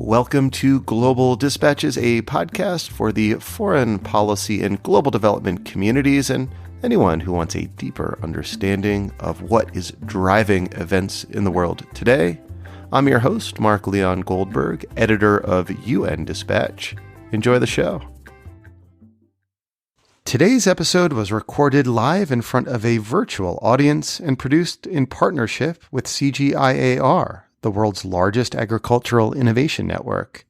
Welcome to Global Dispatches, a podcast for the foreign policy and global development communities and anyone who wants a deeper understanding of what is driving events in the world today. I'm your host, Mark Leon Goldberg, editor of UN Dispatch. Enjoy the show. Today's episode was recorded live in front of a virtual audience and produced in partnership with CGIAR, the world's largest agricultural innovation network.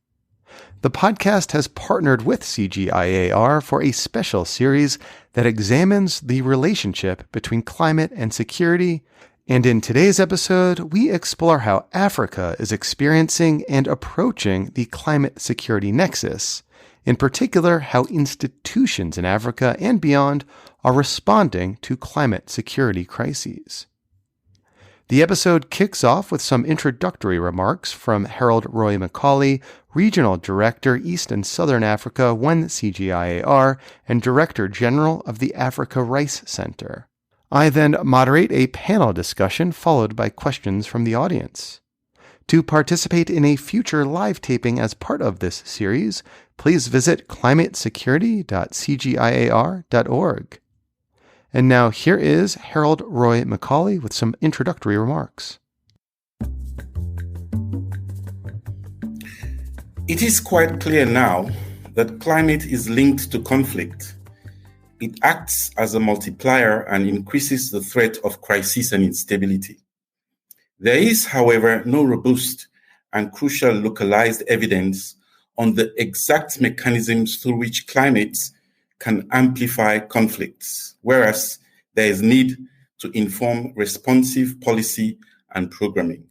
The podcast has partnered with CGIAR for a special series that examines the relationship between climate and security, and in today's episode, we explore how Africa is experiencing and approaching the climate security nexus, in particular how institutions in Africa and beyond are responding to climate security crises. The episode kicks off with some introductory remarks from Harold Roy Mcauley, Regional Director, East and Southern Africa, CGIAR, and Director General of the AfricaRice Center. I then moderate a panel discussion followed by questions from the audience. To participate in a future live taping as part of this series, please visit climatesecurity.cgiar.org. And now here is Harold Roy Mcauley with some introductory remarks. It is quite clear now that climate is linked to conflict. It acts as a multiplier and increases the threat of crisis and instability. There is, however, no robust and crucial localized evidence on the exact mechanisms through which climate can amplify conflicts, whereas there is need to inform responsive policy and programming.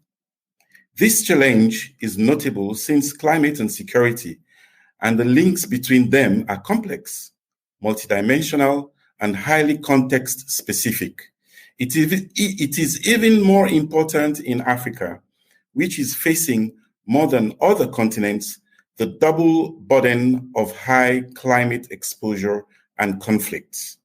This challenge is notable since climate and security and the links between them are complex, multidimensional, and highly context-specific. It is even more important in Africa, which is facing, more than other continents, the double burden of high climate exposure and conflicts.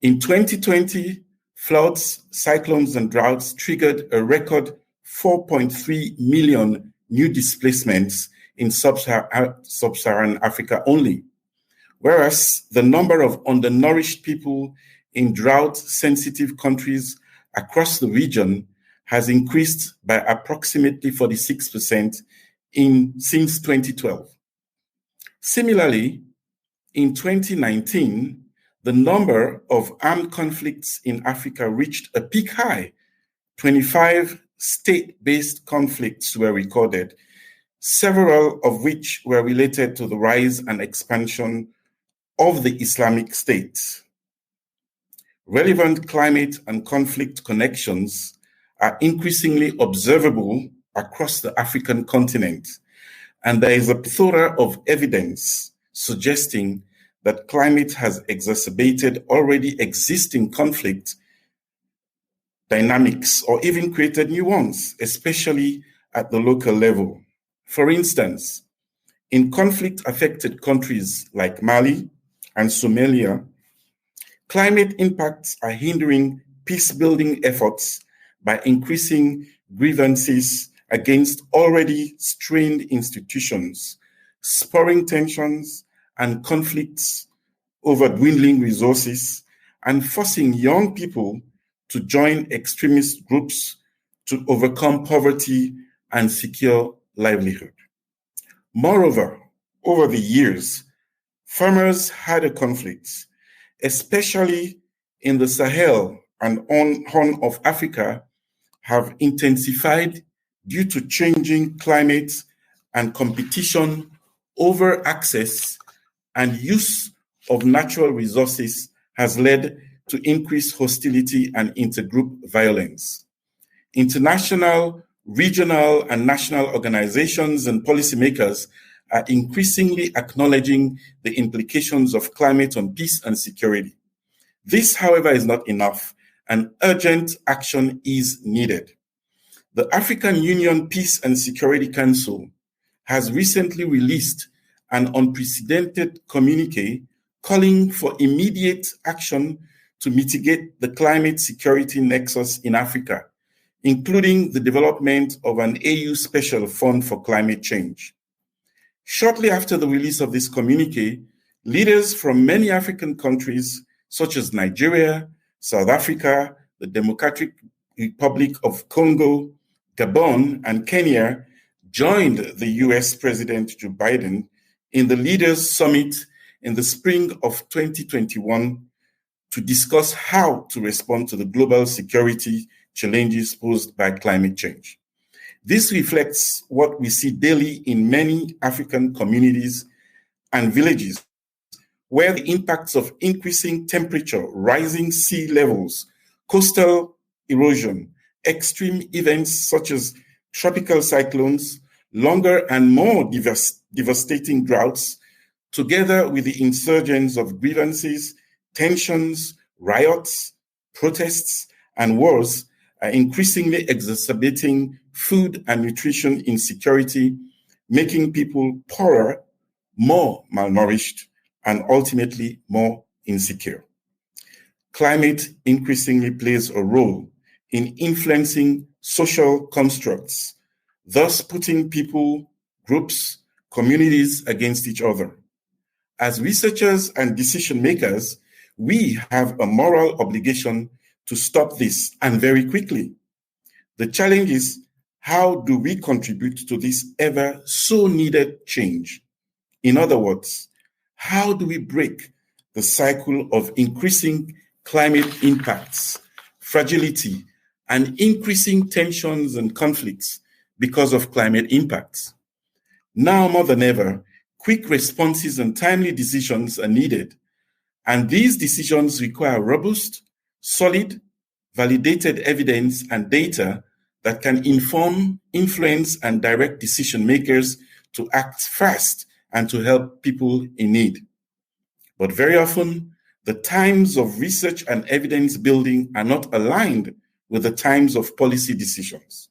In 2020, floods, cyclones, and droughts triggered a record 4.3 million new displacements in sub-Saharan Africa only, whereas the number of undernourished people in drought-sensitive countries across the region has increased by approximately 46% since 2012. Similarly, in 2019, the number of armed conflicts in Africa reached a peak high. 25 state-based conflicts were recorded, several of which were related to the rise and expansion of the Islamic State. Relevant climate and conflict connections are increasingly observable across the African continent, and there is a plethora of evidence suggesting that climate has exacerbated already existing conflict dynamics or even created new ones, especially at the local level. For instance, in conflict-affected countries like Mali and Somalia, climate impacts are hindering peace-building efforts by increasing grievances against already strained institutions, spurring tensions and conflicts over dwindling resources, and forcing young people to join extremist groups to overcome poverty and secure livelihood. Moreover, over the years, farmers had a conflict, especially in the Sahel and Horn of Africa, have intensified due to changing climate and competition over access and use of natural resources has led to increased hostility and intergroup violence. International, regional, and national organizations and policymakers are increasingly acknowledging the implications of climate on peace and security. This, however, is not enough, and urgent action is needed. The African Union Peace and Security Council has recently released an unprecedented communique calling for immediate action to mitigate the climate security nexus in Africa, including the development of an AU Special Fund for Climate Change. Shortly after the release of this communique, leaders from many African countries, such as Nigeria, South Africa, the Democratic Republic of Congo, Gabon, and Kenya, joined the US President Joe Biden in the Leaders Summit in the spring of 2021 to discuss how to respond to the global security challenges posed by climate change. This reflects what we see daily in many African communities and villages, where the impacts of increasing temperature, rising sea levels, coastal erosion, extreme events such as tropical cyclones, longer and more devastating droughts, together with the insurgence of grievances, tensions, riots, protests, and wars, are increasingly exacerbating food and nutrition insecurity, making people poorer, more malnourished, and ultimately more insecure. Climate increasingly plays a role in influencing social constructs, thus putting people, groups, communities against each other. As researchers and decision makers, we have a moral obligation to stop this, and very quickly. The challenge is, how do we contribute to this ever so needed change? In other words, how do we break the cycle of increasing climate impacts, fragility, and increasing tensions and conflicts because of climate impacts? Now more than ever, quick responses and timely decisions are needed, and these decisions require robust, solid, validated evidence and data that can inform, influence, and direct decision makers to act fast and to help people in need. But very often, the times of research and evidence building are not aligned with the times of policy decisions.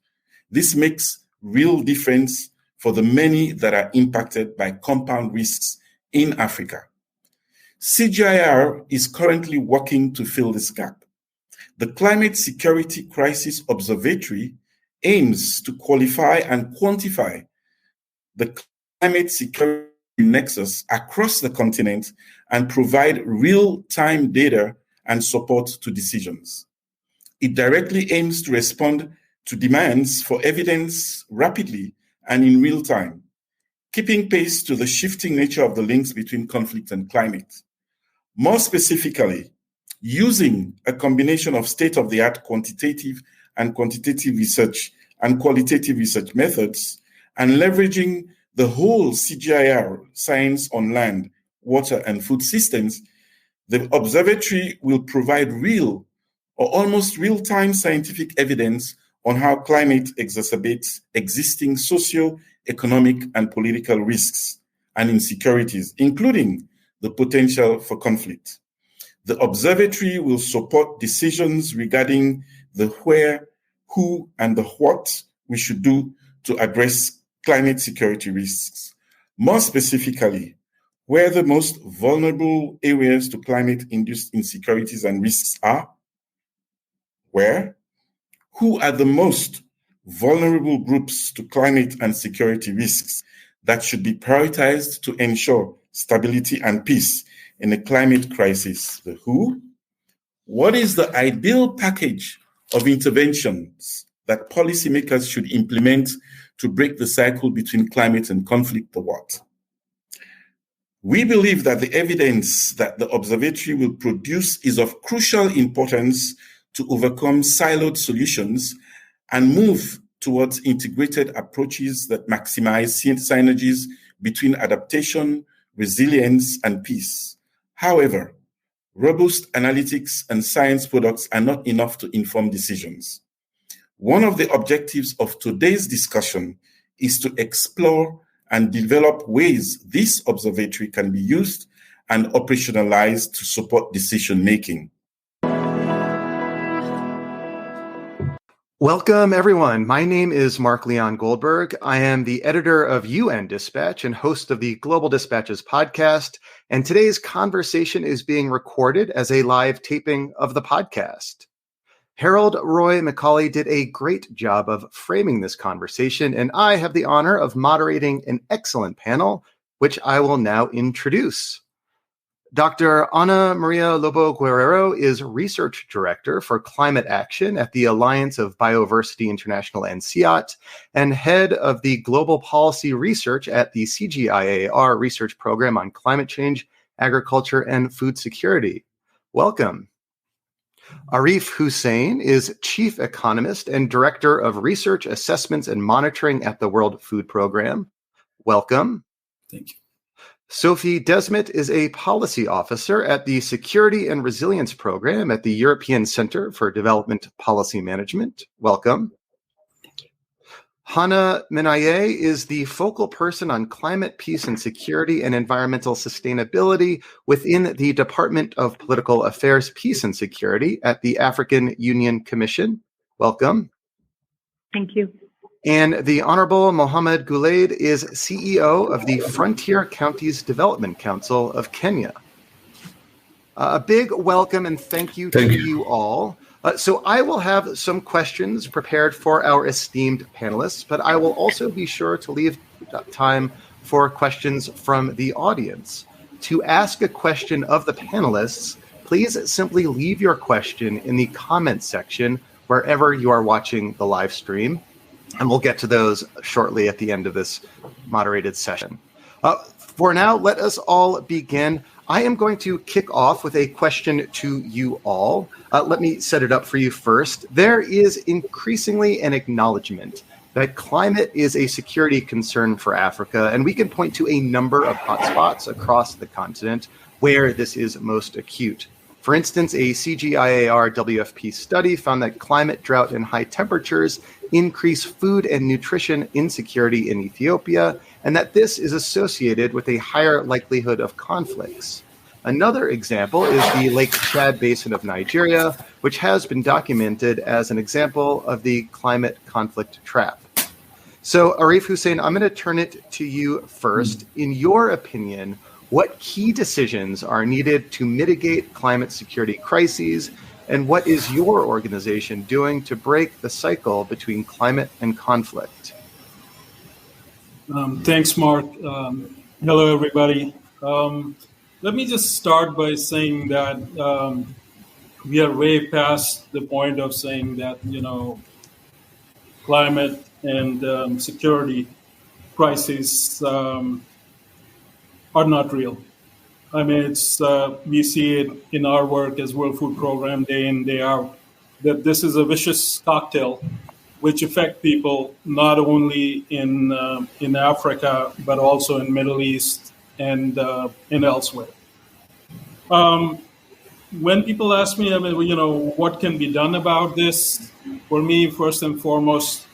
This makes real difference for the many that are impacted by compound risks in Africa. CGIAR is currently working to fill this gap. The Climate Security Crisis Observatory aims to qualify and quantify the climate security nexus across the continent and provide real-time data and support to decisions. It directly aims to respond to demands for evidence rapidly and in real time, keeping pace to the shifting nature of the links between conflict and climate. More specifically, using a combination of state-of-the-art quantitative and quantitative research and qualitative research methods, and leveraging the whole CGIAR, science on land, water, and food systems, the observatory will provide real or almost real-time scientific evidence on how climate exacerbates existing socio-economic and political risks and insecurities, including the potential for conflict. The observatory will support decisions regarding the where, who, and the what we should do to address climate security risks. More specifically, where the most vulnerable areas to climate-induced insecurities and risks are, where, who are the most vulnerable groups to climate and security risks that should be prioritized to ensure stability and peace in a climate crisis, the who, what is the ideal package of interventions that policymakers should implement to break the cycle between climate and conflict, the what. We believe that the evidence that the observatory will produce is of crucial importance to overcome siloed solutions and move towards integrated approaches that maximize synergies between adaptation, resilience, and peace. However, robust analytics and science products are not enough to inform decisions. One of the objectives of today's discussion is to explore and develop ways this observatory can be used and operationalized to support decision-making. Welcome, everyone. My name is Mark Leon Goldberg. I am the editor of UN Dispatch and host of the Global Dispatches podcast. And today's conversation is being recorded as a live taping of the podcast. Harold Roy Mcauley did a great job of framing this conversation, and I have the honor of moderating an excellent panel, which I will now introduce. Dr. Ana Maria Lobo Guerrero is Research Director for Climate Action at the Alliance of Bioversity International (NCIAT) and Head of the Global Policy Research at the CGIAR Research Program on Climate Change, Agriculture, and Food Security. Welcome. Arif Hussain is Chief Economist and Director of Research, Assessments, and Monitoring at the World Food Program. Welcome. Thank you. Sophie Desmet is a Policy Officer at the Security and Resilience Program at the European Centre for Development Policy Management. Welcome. Thank you. Hannah Minaye is the focal person on climate, peace, and security and environmental sustainability within the Department of Political Affairs, Peace, and Security at the African Union Commission. Welcome. Thank you. And the Honorable Mohammed Gulaid is CEO of the Frontier Counties Development Council of Kenya. A big welcome and thank you to you all. So I will have some questions prepared for our esteemed panelists, but I will also be sure to leave time for questions from the audience. To ask a question of the panelists, please simply leave your question in the comments section wherever you are watching the live stream. And we'll get to those shortly at the end of this moderated session. For now, let us all begin. I am going to kick off with a question to you all. Let me set it up for you first. There is increasingly an acknowledgement that climate is a security concern for Africa, and we can point to a number of hotspots across the continent where this is most acute. For instance, a CGIAR WFP study found that climate, drought, and high temperatures increase food and nutrition insecurity in Ethiopia, and that this is associated with a higher likelihood of conflicts. Another example is the Lake Chad Basin of Nigeria, which has been documented as an example of the climate conflict trap. So, Arif Hussain, I'm going to turn it to you first. In your opinion, what key decisions are needed to mitigate climate security crises, and what is your organization doing to break the cycle between climate and conflict? Thanks, Mark. Hello, everybody. Let me just start by saying that we are way past the point of saying that, climate and security crises are not real. I mean, we see it in our work as World Food Program day in, day out, that this is a vicious cocktail which affect people not only in Africa, but also in Middle East and elsewhere. When people ask me, what can be done about this? For me, first and foremost,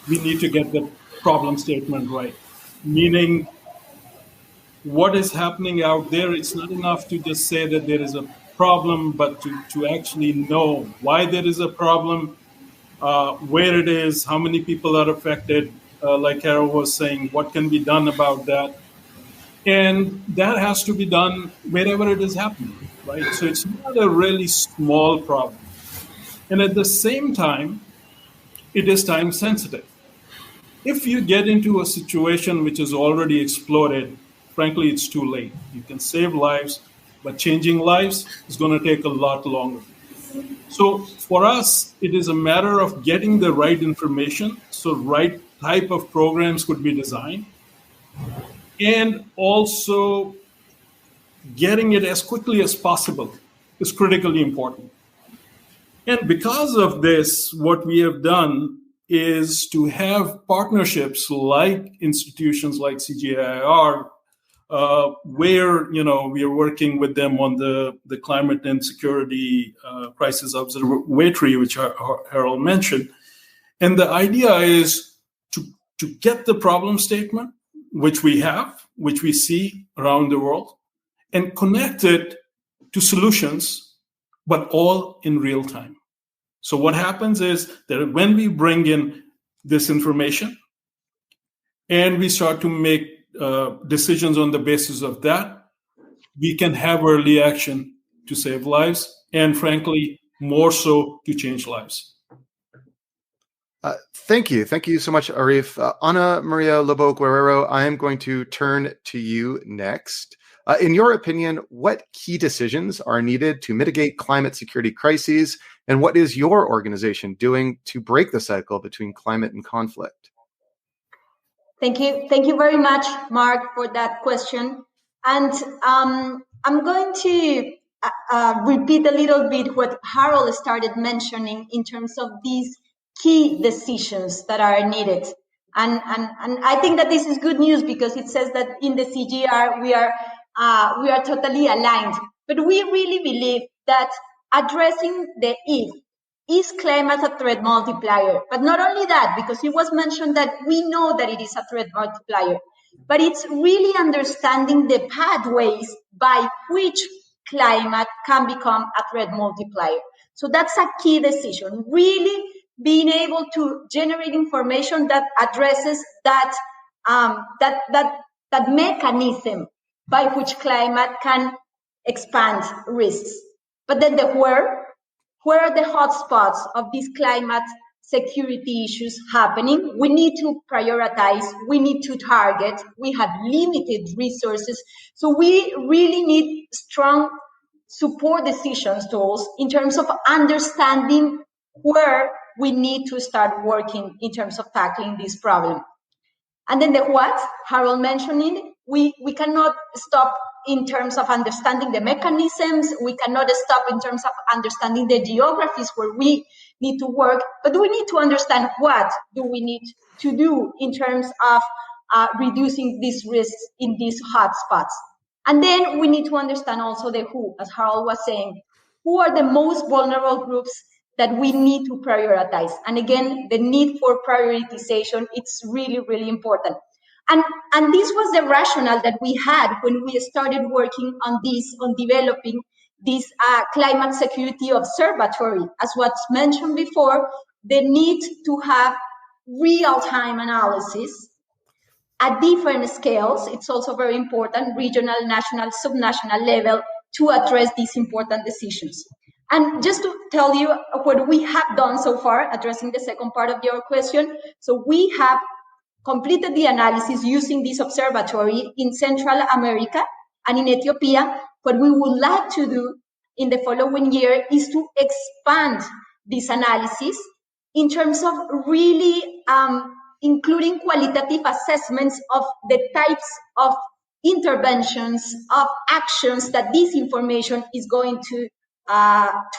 we need to get the problem statement right, meaning what is happening out there. It's not enough to just say that there is a problem, but to actually know why there is a problem, where it is, how many people are affected, like Harold was saying, what can be done about that. And that has to be done wherever it is happening, right? So it's not a really small problem. And at the same time, it is time sensitive. If you get into a situation which is already exploded, frankly, it's too late. You can save lives, but changing lives is going to take a lot longer. So for us, it is a matter of getting the right information, so right type of programs could be designed, and also getting it as quickly as possible is critically important. And because of this, what we have done is to have partnerships like institutions like CGIAR, where we are working with them on the climate and security crisis observatory, which Harold mentioned. And the idea is to get the problem statement, which we have, which we see around the world, and connect it to solutions, but all in real time. So what happens is that when we bring in this information and we start to make decisions on the basis of that, we can have early action to save lives and, frankly, more so to change lives. Thank you. Thank you so much, Arif. Ana Maria Lobo Guerrero, I am going to turn to you next. In your opinion, what key decisions are needed to mitigate climate security crises, and what is your organization doing to break the cycle between climate and conflict? Thank you. Thank you very much, Mark, for that question. And I'm going to repeat a little bit what Harold started mentioning in terms of these key decisions that are needed. And I think that this is good news because it says that in the CGIAR we are totally aligned. But we really believe that addressing the if is climate a threat multiplier. But not only that, because it was mentioned that we know that it is a threat multiplier, but it's really understanding the pathways by which climate can become a threat multiplier. So that's a key decision, really being able to generate information that addresses that mechanism by which climate can expand risks. But then the where are the hotspots of these climate security issues happening? We need to prioritize, we need to target, we have limited resources. So we really need strong support decisions tools in terms of understanding where we need to start working in terms of tackling this problem. And then the what, Harold mentioned it, we cannot stop in terms of understanding the mechanisms, we cannot stop in terms of understanding the geographies where we need to work, but we need to understand what do we need to do in terms of reducing these risks in these hotspots. And then we need to understand also the who, as Harold was saying, who are the most vulnerable groups that we need to prioritize. And again, the need for prioritization, it's really, really important. And this was the rationale that we had when we started working on this, on developing this climate security observatory. As what's mentioned before, the need to have real-time analysis at different scales. It's also very important, regional, national, subnational level, to address these important decisions. And just to tell you what we have done so far, addressing the second part of your question. So we have completed the analysis using this observatory in Central America and in Ethiopia. What we would like to do in the following year is to expand this analysis in terms of really including qualitative assessments of the types of interventions, of actions that this information is going to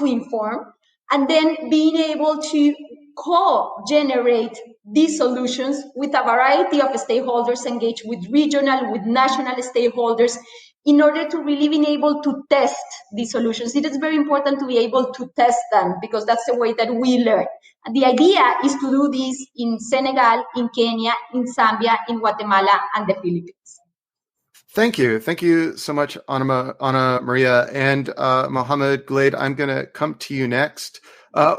inform, and then being able to co-generate these solutions with a variety of stakeholders engaged with regional, with national stakeholders in order to really be able to test these solutions. It is very important to be able to test them because that's the way that we learn. And the idea is to do this in Senegal, in Kenya, in Zambia, in Guatemala, and the Philippines. Thank you. Thank you so much, Ana Maria. And Mohammed Glade, I'm going to come to you next.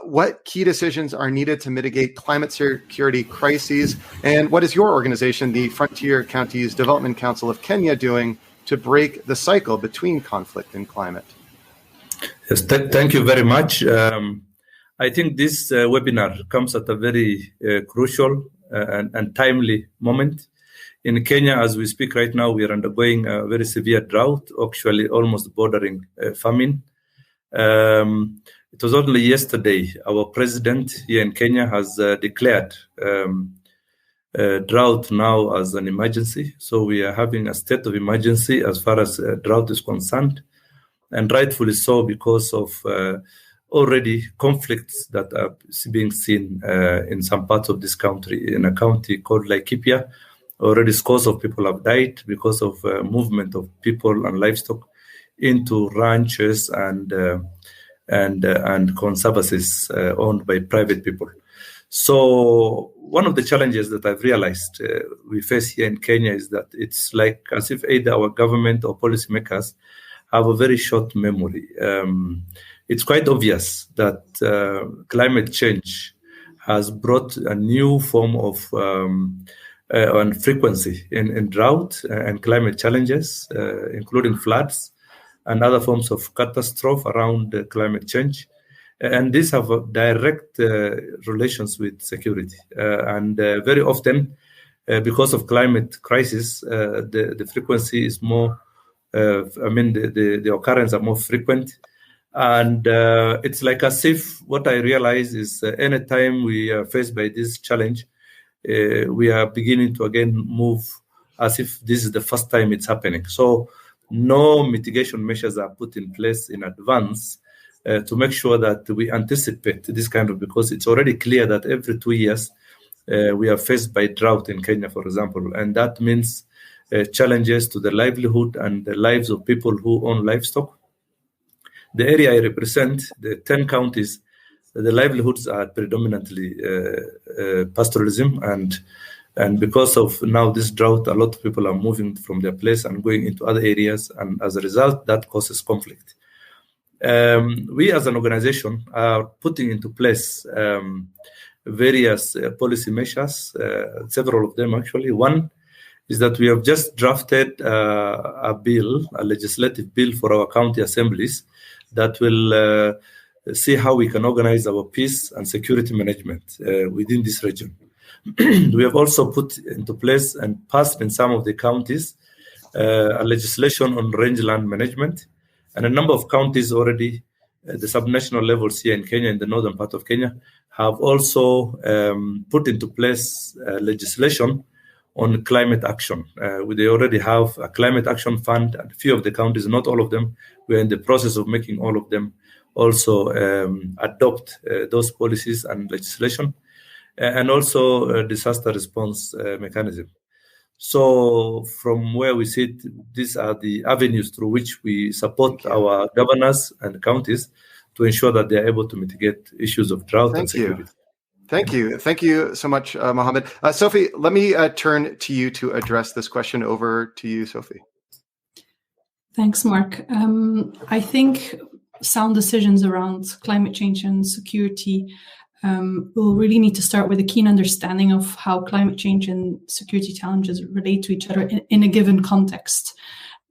What key decisions are needed to mitigate climate security crises? And what is your organization, the Frontier Counties Development Council of Kenya, doing to break the cycle between conflict and climate? Yes, thank you very much. I think this webinar comes at a very crucial and timely moment. In Kenya, as we speak right now, we are undergoing a very severe drought, actually almost bordering famine. It was only yesterday our president here in Kenya has declared drought now as an emergency. So we are having a state of emergency as far as drought is concerned, and rightfully so because of already conflicts that are being seen in some parts of this country. In a county called Laikipia, already scores of people have died because of movement of people and livestock into ranches and conservancies owned by private people. So one of the challenges that I've realized we face here in Kenya is that it's like as if either our government or policymakers have a very short memory. It's quite obvious that climate change has brought a new form of and frequency in drought and climate challenges, including floods and other forms of catastrophe around climate change. And these have direct relations with security. And very often, because of climate crisis, the frequency is more, the occurrence are more frequent. And it's like as if what I realize is anytime we are faced by this challenge, we are beginning to again move as if this is the first time it's happening. So no mitigation measures are put in place in advance to make sure that we anticipate this kind of, because it's already clear that every 2 years we are faced by drought in Kenya, for example, and that means challenges to the livelihood and the lives of people who own livestock. The area I represent, the 10 counties, the livelihoods are predominantly pastoralism, and because of now this drought, a lot of people are moving from their place and going into other areas, and as a result, that causes conflict. We as an organization are putting into place various policy measures, several of them actually. One is that we have just drafted a legislative bill for our county assemblies that will see how we can organize our peace and security management within this region. We have also put into place and passed in some of the counties a legislation on rangeland management, and a number of counties already, the subnational levels here in Kenya, in the northern part of Kenya, have also put into place legislation on climate action. They already have a climate action fund, and a few of the counties, not all of them, we're in the process of making all of them also adopt those policies and legislation, and also a disaster response mechanism. So from where we sit, these are the avenues through which we support our governors and counties to ensure that they are able to mitigate issues of drought and security. Thank you. Thank you so much, Mohammed. Sophie, let me turn to you to address this question. Over to you, Sophie. Thanks, Mark. I think sound decisions around climate change and security will really need to start with a keen understanding of how climate change and security challenges relate to each other in a given context.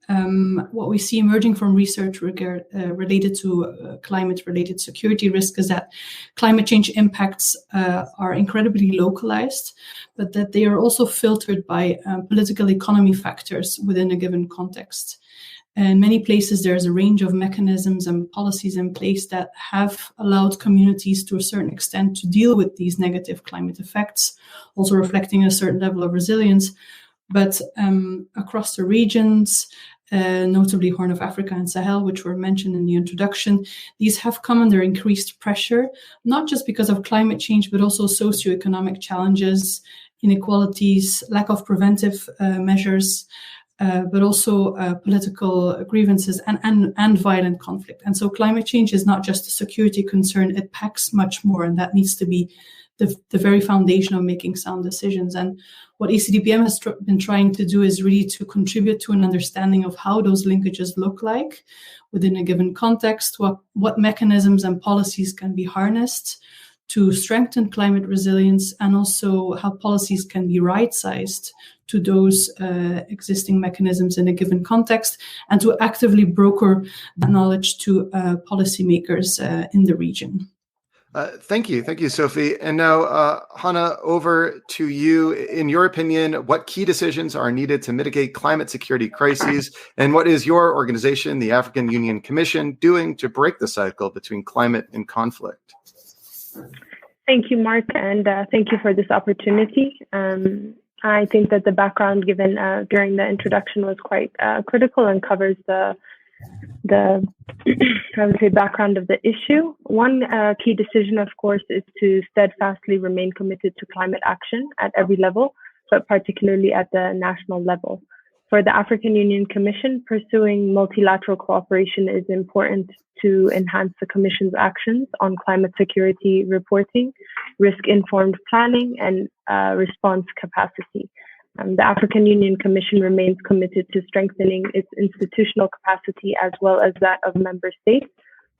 What we see emerging from research related to climate-related security risk is that climate change impacts are incredibly localized, but that they are also filtered by political economy factors within a given context. In many places, there's a range of mechanisms and policies in place that have allowed communities to a certain extent to deal with these negative climate effects, also reflecting a certain level of resilience. But across the regions, notably Horn of Africa and Sahel, which were mentioned in the introduction, these have come under increased pressure, not just because of climate change, but also socioeconomic challenges, inequalities, lack of preventive measures, but also political grievances and violent conflict. And so climate change is not just a security concern, it packs much more, and that needs to be the very foundation of making sound decisions. And what ACDPM has been trying to do is really to contribute to an understanding of how those linkages look like within a given context, what mechanisms and policies can be harnessed to strengthen climate resilience, and also how policies can be right-sized to those existing mechanisms in a given context, and to actively broker that knowledge to policymakers in the region. Thank you, Sophie. And now, Hannah, over to you. In your opinion, what key decisions are needed to mitigate climate security crises, and what is your organization, the African Union Commission, doing to break the cycle between climate and conflict? Thank you, Mark, and thank you for this opportunity. I think that the background given during the introduction was quite critical and covers the I would say background of the issue. One key decision, of course, is to steadfastly remain committed to climate action at every level, but particularly at the national level. For the African Union Commission, pursuing multilateral cooperation is important to enhance the Commission's actions on climate security reporting, risk-informed planning, and response capacity. The African Union Commission remains committed to strengthening its institutional capacity as well as that of member states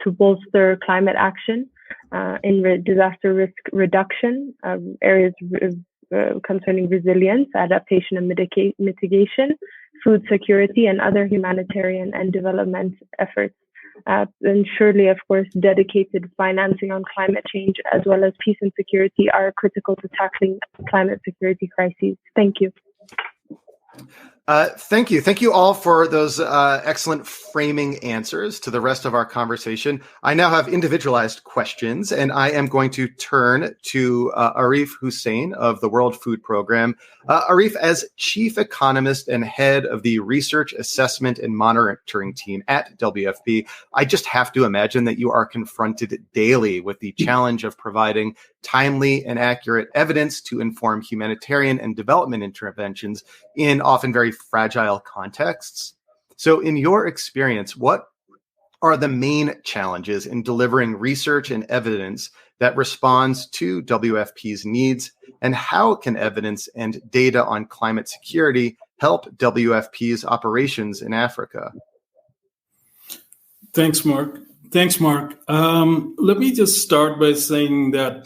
to bolster climate action in disaster risk reduction, areas concerning resilience, adaptation and mitigation, food security, and other humanitarian and development efforts. And surely, of course, dedicated financing on climate change as well as peace and security are critical to tackling climate security crises. Thank you. Thank you. Thank you all for those excellent framing answers to the rest of our conversation. I now have individualized questions, and I am going to turn to Arif Hussain of the World Food Program. Arif, as chief economist and head of the research, assessment, and monitoring team at WFP, I just have to imagine that you are confronted daily with the challenge of providing timely and accurate evidence to inform humanitarian and development interventions in often very fragile contexts. So in your experience, what are the main challenges in delivering research and evidence that responds to WFP's needs, and how can evidence and data on climate security help WFP's operations in Africa? Thanks, Mark. Let me just start by saying that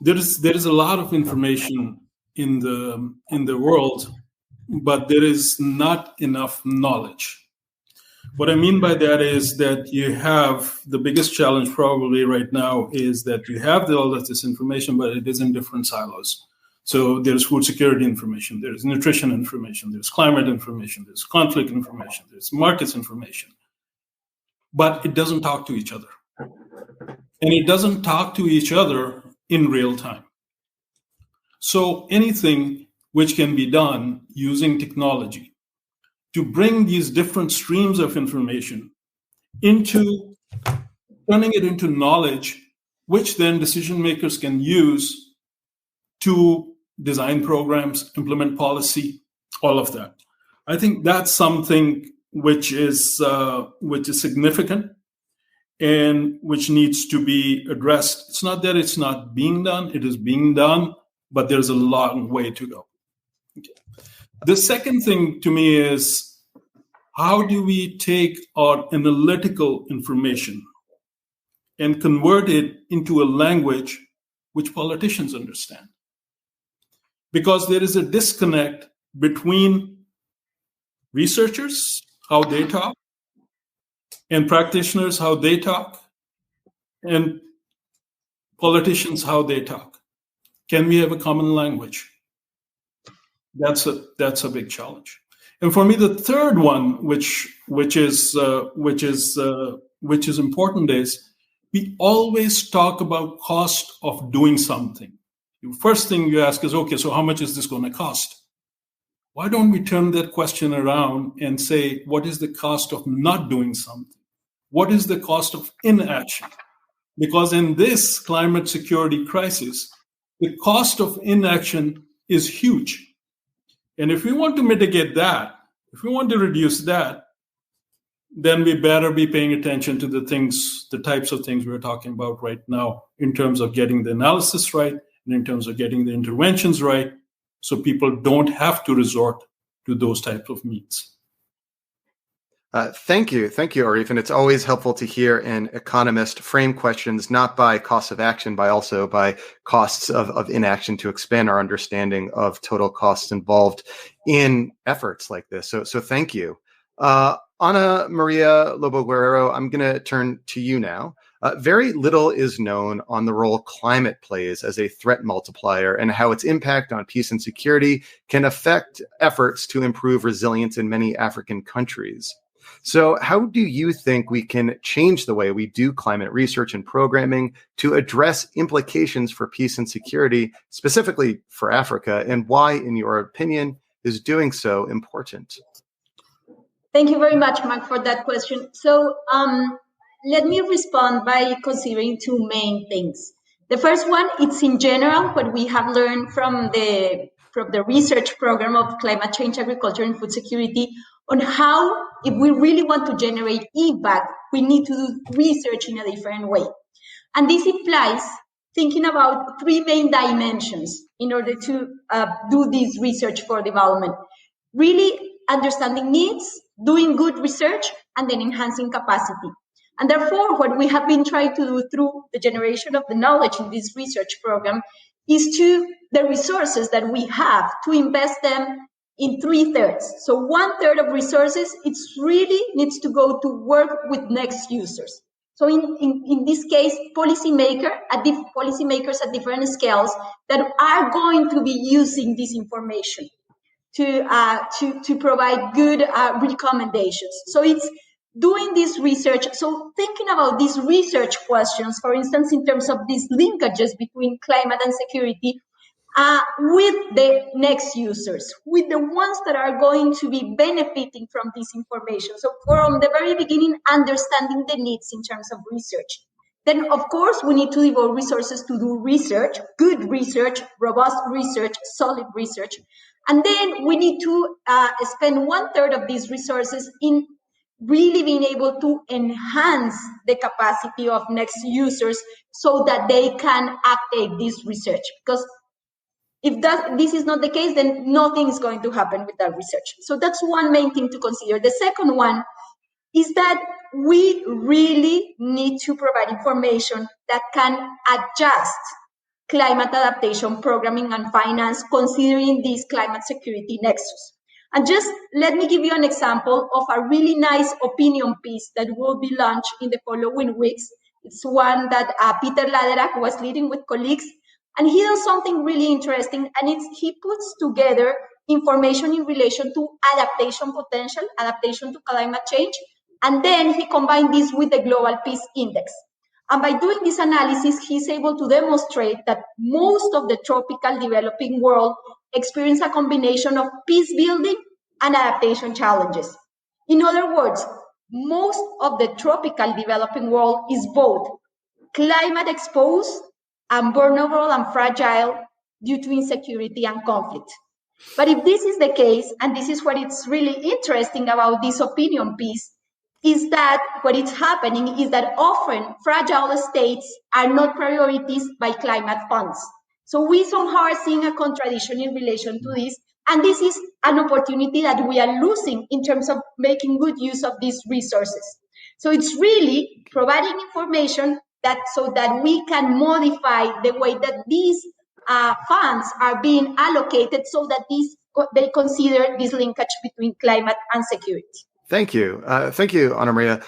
there is a lot of information in the world, but there is not enough knowledge. What I mean by that is that you have the biggest challenge probably right now is that you have all of this information, but it is in different silos. So there's food security information, there's nutrition information, there's climate information, there's conflict information, there's markets information. But it doesn't talk to each other. And it doesn't talk to each other in real time. So anything which can be done using technology to bring these different streams of information into turning it into knowledge, which then decision makers can use to design programs, implement policy, all of that. I think that's something which is significant and which needs to be addressed. It's not that it's not being done, it is being done, but there's a long way to go. Okay. The second thing to me is, how do we take our analytical information and convert it into a language which politicians understand? Because there is a disconnect between researchers, how they talk, and practitioners, how they talk, and politicians, how they talk. Can we have a common language? That's a big challenge. And for me, the third one, which is important, is we always talk about cost of doing something. The first thing you ask is, okay, so how much is this going to cost? Why don't we turn that question around and say, what is the cost of not doing something? What is the cost of inaction? Because in this climate security crisis, the cost of inaction is huge. And if we want to mitigate that, if we want to reduce that, then we better be paying attention to the types of things we're talking about right now in terms of getting the analysis right and in terms of getting the interventions right, so people don't have to resort to those types of means. Thank you, Arif. And it's always helpful to hear an economist frame questions not by costs of action, but also by costs of inaction, to expand our understanding of total costs involved in efforts like this. So thank you. Ana Maria Lobo Guerrero, I'm going to turn to you now. Very little is known on the role climate plays as a threat multiplier and how its impact on peace and security can affect efforts to improve resilience in many African countries. So how do you think we can change the way we do climate research and programming to address implications for peace and security, specifically for Africa, and why, in your opinion, is doing so important? Thank you very much, Mark, for that question. So let me respond by considering two main things. The first one, it's in general what we have learned from the research program of climate change, agriculture, and food security on how, if we really want to generate impact, we need to do research in a different way. And this implies thinking about three main dimensions in order to do this research for development. Really understanding needs, doing good research, and then enhancing capacity. And therefore, what we have been trying to do through the generation of the knowledge in this research program is to the resources that we have to invest them in 3/3. So 1/3 of resources, it's really needs to go to work with next users. So in this case, policymakers at different scales that are going to be using this information to provide good recommendations. So it's doing this research. So thinking about these research questions, for instance, in terms of these linkages between climate and security, with the next users, with the ones that are going to be benefiting from this information. So from the very beginning, understanding the needs in terms of research. Then, of course, we need to devote resources to do research, good research, robust research, solid research. And then we need to spend 1/3 of these resources in really being able to enhance the capacity of next users so that they can update this research. Because if this is not the case, then nothing is going to happen with that research. So that's one main thing to consider. The second one is that we really need to provide information that can adjust climate adaptation programming and finance, considering this climate security nexus. And just let me give you an example of a really nice opinion piece that will be launched in the following weeks. It's one that Peter Laderack was leading with colleagues. And he does something really interesting, and he puts together information in relation to adaptation potential, adaptation to climate change, and then he combined this with the Global Peace Index. And by doing this analysis, he's able to demonstrate that most of the tropical developing world experience a combination of peace building and adaptation challenges. In other words, most of the tropical developing world is both climate exposed and vulnerable and fragile due to insecurity and conflict. But if this is the case, and this is what it's really interesting about this opinion piece, is that what is happening is that often fragile states are not priorities by climate funds. So we somehow are seeing a contradiction in relation to this, and this is an opportunity that we are losing in terms of making good use of these resources. So it's really providing information so that we can modify the way that these funds are being allocated so that they consider this linkage between climate and security. Thank you. Thank you, Ana Maria.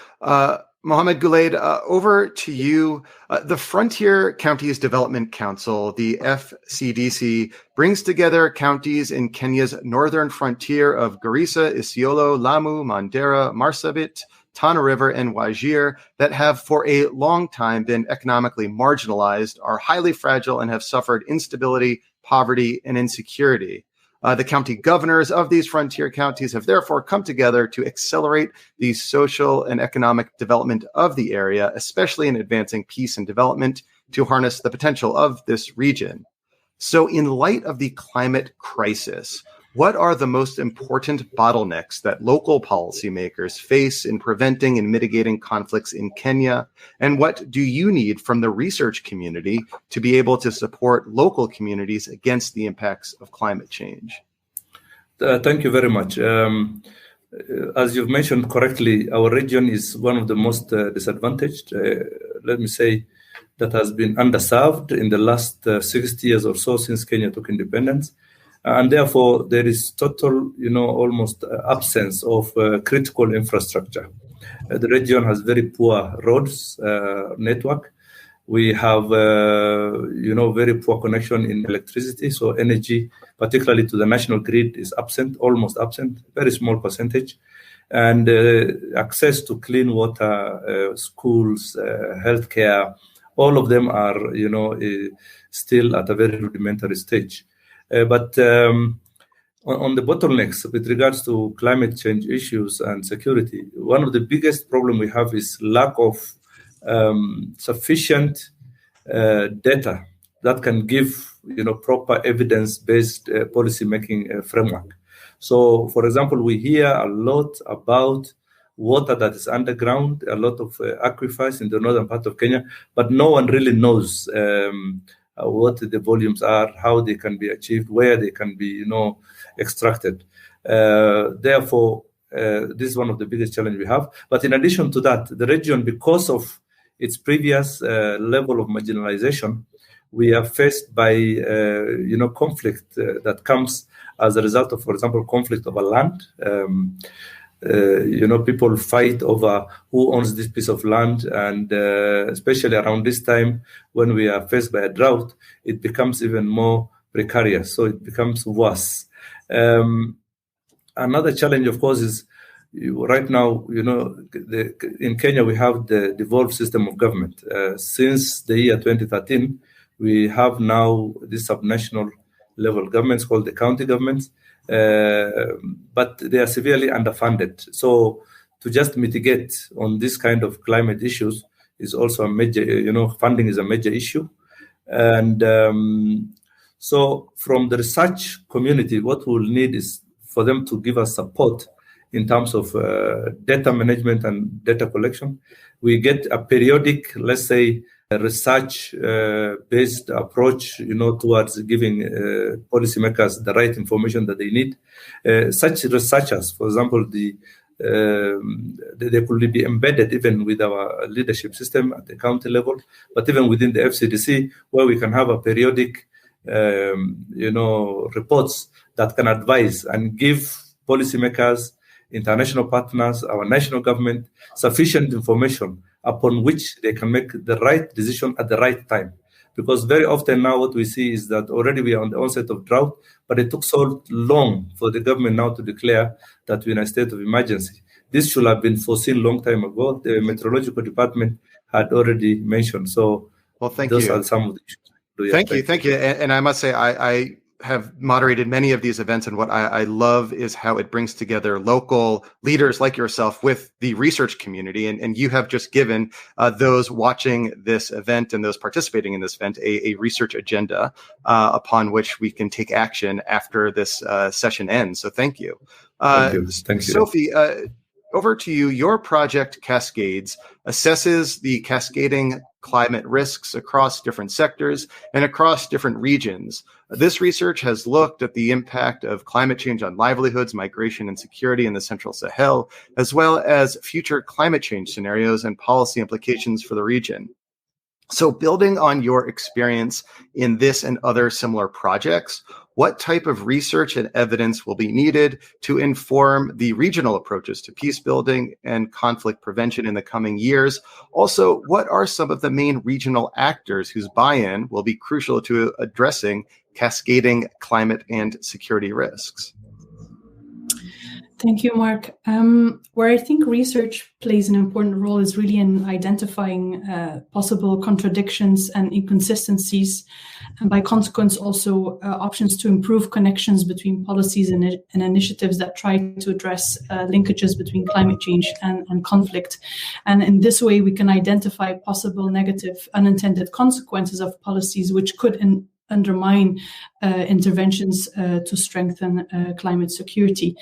Mohamed Gulaid, over to you. The Frontier Counties Development Council, the FCDC, brings together counties in Kenya's northern frontier of Garissa, Isiolo, Lamu, Mandera, Marsabit, Tana River, and Wajir that have for a long time been economically marginalized, are highly fragile, and have suffered instability, poverty, and insecurity. The county governors of these frontier counties have therefore come together to accelerate the social and economic development of the area, especially in advancing peace and development to harness the potential of this region. So in light of the climate crisis, what are the most important bottlenecks that local policymakers face in preventing and mitigating conflicts in Kenya? And what do you need from the research community to be able to support local communities against the impacts of climate change? Thank you very much. As you've mentioned correctly, our region is one of the most disadvantaged, let me say, that has been underserved in the last 60 years or so since Kenya took independence. And therefore, there is total, almost absence of critical infrastructure. The region has very poor roads network. We have, very poor connection in electricity. So energy, particularly to the national grid, is absent, almost absent, very small percentage. And access to clean water, schools, healthcare, all of them are, still at a very rudimentary stage. But on the bottlenecks with regards to climate change issues and security, one of the biggest problems we have is lack of sufficient data that can give, proper evidence-based policy-making framework. So, for example, we hear a lot about water that is underground, a lot of aquifers in the northern part of Kenya, but no one really knows what the volumes are, how they can be achieved, where they can be, extracted. Therefore, this is one of the biggest challenges we have. But in addition to that, the region, because of its previous level of marginalization, we are faced by conflict that comes as a result of, for example, conflict over land. People fight over who owns this piece of land, and especially around this time when we are faced by a drought, it becomes even more precarious. So it becomes worse. Another challenge, of course, is right now, in Kenya, we have the devolved system of government. Since the year 2013, we have now this subnational level governments called the county governments, but they are severely underfunded. So to just mitigate on this kind of climate issues is also a major, funding is a major issue. And so from the research community, what we'll need is for them to give us support in terms of data management and data collection. We get a periodic, let's say, research-based approach, towards giving policymakers the right information that they need. Such researchers, for example, they could be embedded even with our leadership system at the county level, but even within the FCDC, where we can have a periodic, reports that can advise and give policymakers, international partners, our national government, sufficient information upon which they can make the right decision at the right time. Because very often now what we see is that already we are on the onset of drought, but it took so long for the government now to declare that we're in a state of emergency. This should have been foreseen a long time ago. The meteorological department had already mentioned. So those are some of the issues. Thank you. And I must say, I have moderated many of these events, and what I love is how it brings together local leaders like yourself with the research community. And you have just given those watching this event and those participating in this event a research agenda upon which we can take action after this session ends. So thank you. Thank you. Sophie, over to you. Your project Cascades assesses the cascading climate risks across different sectors and across different regions. This research has looked at the impact of climate change on livelihoods, migration, and security in the Central Sahel, as well as future climate change scenarios and policy implications for the region. So building on your experience in this and other similar projects, what type of research and evidence will be needed to inform the regional approaches to peace building and conflict prevention in the coming years? Also, what are some of the main regional actors whose buy-in will be crucial to addressing cascading climate and security risks? Thank you, Mark. Where I think research plays an important role is really in identifying possible contradictions and inconsistencies, and by consequence also options to improve connections between policies and initiatives that try to address linkages between climate change and conflict. And in this way, we can identify possible negative unintended consequences of policies which could undermine interventions to strengthen climate security.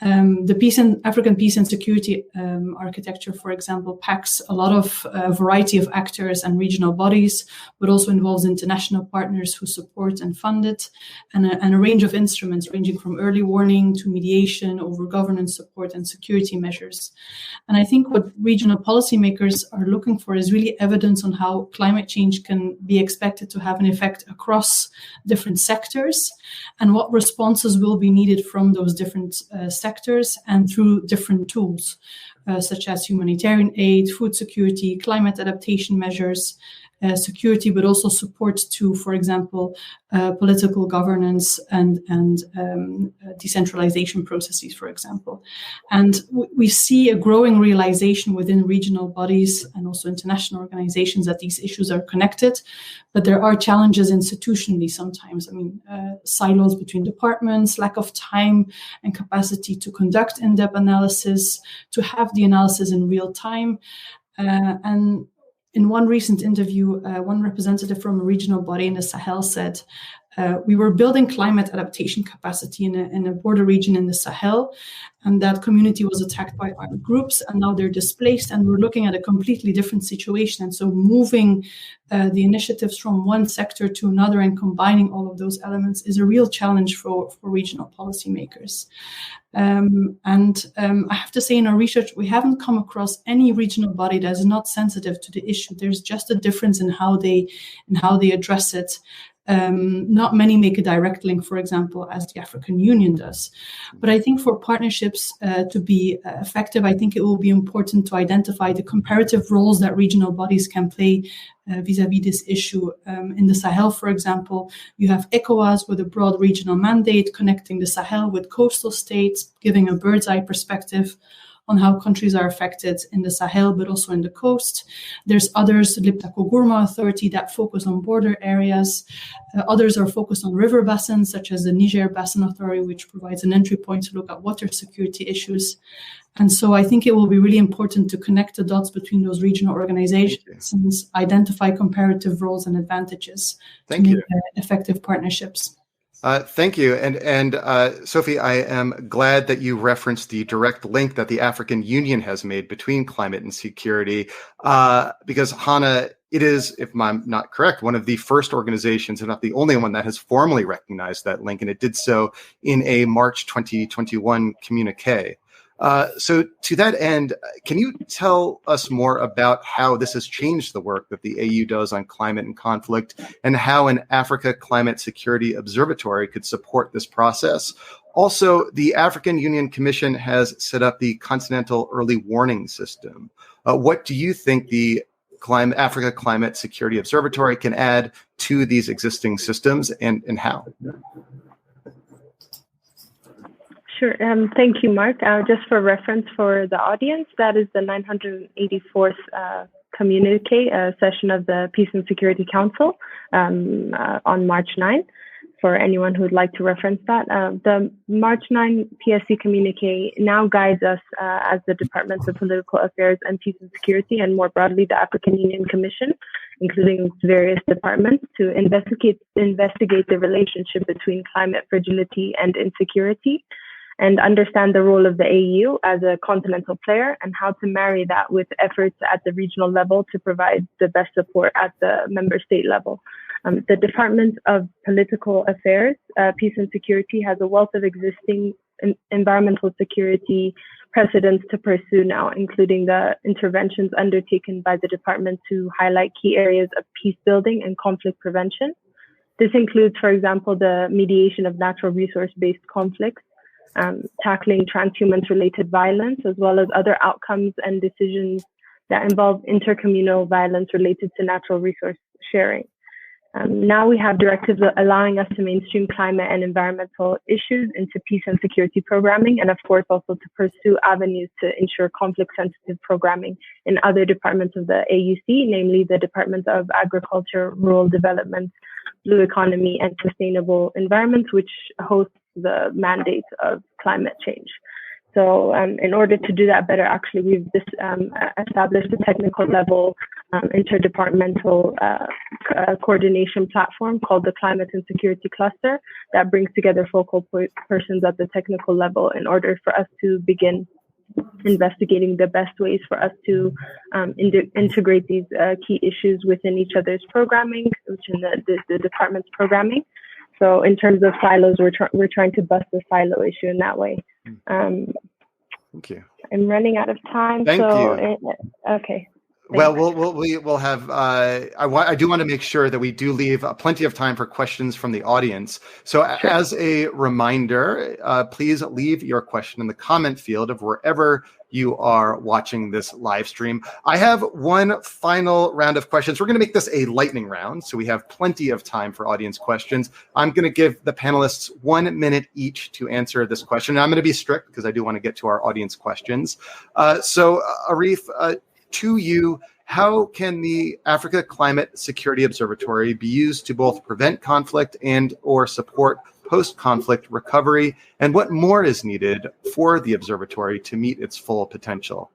The African peace and security architecture, for example, packs a lot of variety of actors and regional bodies, but also involves international partners who support and fund it, and a range of instruments ranging from early warning to mediation over governance support and security measures. And I think what regional policymakers are looking for is really evidence on how climate change can be expected to have an effect across different sectors, and what responses will be needed from those different sectors and through different tools, such as humanitarian aid, food security, climate adaptation measures, security, but also support to, for example, political governance and decentralization processes, for example. And we see a growing realization within regional bodies and also international organizations that these issues are connected, but there are challenges institutionally sometimes. I mean, silos between departments, lack of time and capacity to conduct in-depth analysis, to have the analysis in real time. And in one recent interview, one representative from a regional body in the Sahel said, we were building climate adaptation capacity in a border region in the Sahel, and that community was attacked by armed groups, and now they're displaced, and we're looking at a completely different situation. And so moving the initiatives from one sector to another and combining all of those elements is a real challenge for regional policymakers. I have to say, in our research, we haven't come across any regional body that is not sensitive to the issue. There's just a difference in how they address it. Not many make a direct link, for example, as the African Union does. But I think for partnerships to be effective, I think it will be important to identify the comparative roles that regional bodies can play vis-a-vis this issue. In the Sahel, for example, you have ECOWAS with a broad regional mandate connecting the Sahel with coastal states, giving a bird's eye perspective on how countries are affected in the Sahel, but also in the coast. There's others, the Liptako Gourma Authority, that focus on border areas. Others are focused on river basins, such as the Niger Basin Authority, which provides an entry point to look at water security issues. And so I think it will be really important to connect the dots between those regional organizations and identify comparative roles and advantages to make effective partnerships. Thank you. And Sophie, I am glad that you referenced the direct link that the African Union has made between climate and security, because Hannah, it is, if I'm not correct, one of the first organizations, if not the only one, that has formally recognized that link, and it did so in a March 2021 communique. So to that end, can you tell us more about how this has changed the work that the AU does on climate and conflict, and how an Africa Climate Security Observatory could support this process? Also, the African Union Commission has set up the Continental Early Warning System. What do you think the Africa Climate Security Observatory can add to these existing systems, and how? Sure. Thank you, Mark. Just for reference for the audience, that is the 984th communique session of the Peace and Security Council on March 9, for anyone who would like to reference that. The March 9 PSC communique now guides us as the Departments of Political Affairs and Peace and Security, and more broadly the African Union Commission, including its various departments, to investigate the relationship between climate fragility and insecurity, and understand the role of the AU as a continental player, and how to marry that with efforts at the regional level to provide the best support at the member state level. The Department of Political Affairs, Peace and Security, has a wealth of existing environmental security precedents to pursue now, including the interventions undertaken by the department to highlight key areas of peace building and conflict prevention. This includes, for example, the mediation of natural resource-based conflicts, tackling transhumance-related violence, as well as other outcomes and decisions that involve intercommunal violence related to natural resource sharing. Now we have directives allowing us to mainstream climate and environmental issues into peace and security programming, and of course also to pursue avenues to ensure conflict-sensitive programming in other departments of the AUC, namely the Department of Agriculture, Rural Development, Blue Economy, and Sustainable Environments, which hosts the mandate of climate change. So in order to do that better, actually, we've established a technical level interdepartmental coordination platform called the Climate and Security Cluster that brings together focal persons at the technical level in order for us to begin investigating the best ways for us to integrate these key issues within each other's programming, which in the department's programming. So in terms of silos, we're trying to bust the silo issue in that way. Thank you. I'm running out of time. Thank you. Okay. Well, we'll have. I do want to make sure that we do leave plenty of time for questions from the audience. So, sure. As a reminder, please leave your question in the comment field of wherever you are watching this live stream. I have one final round of questions. We're going to make this a lightning round, so we have plenty of time for audience questions. I'm going to give the panelists 1 minute each to answer this question. And I'm going to be strict because I do want to get to our audience questions. So, Arif, to you, how can the Africa Climate Security Observatory be used to both prevent conflict and or support post-conflict recovery, and what more is needed for the observatory to meet its full potential?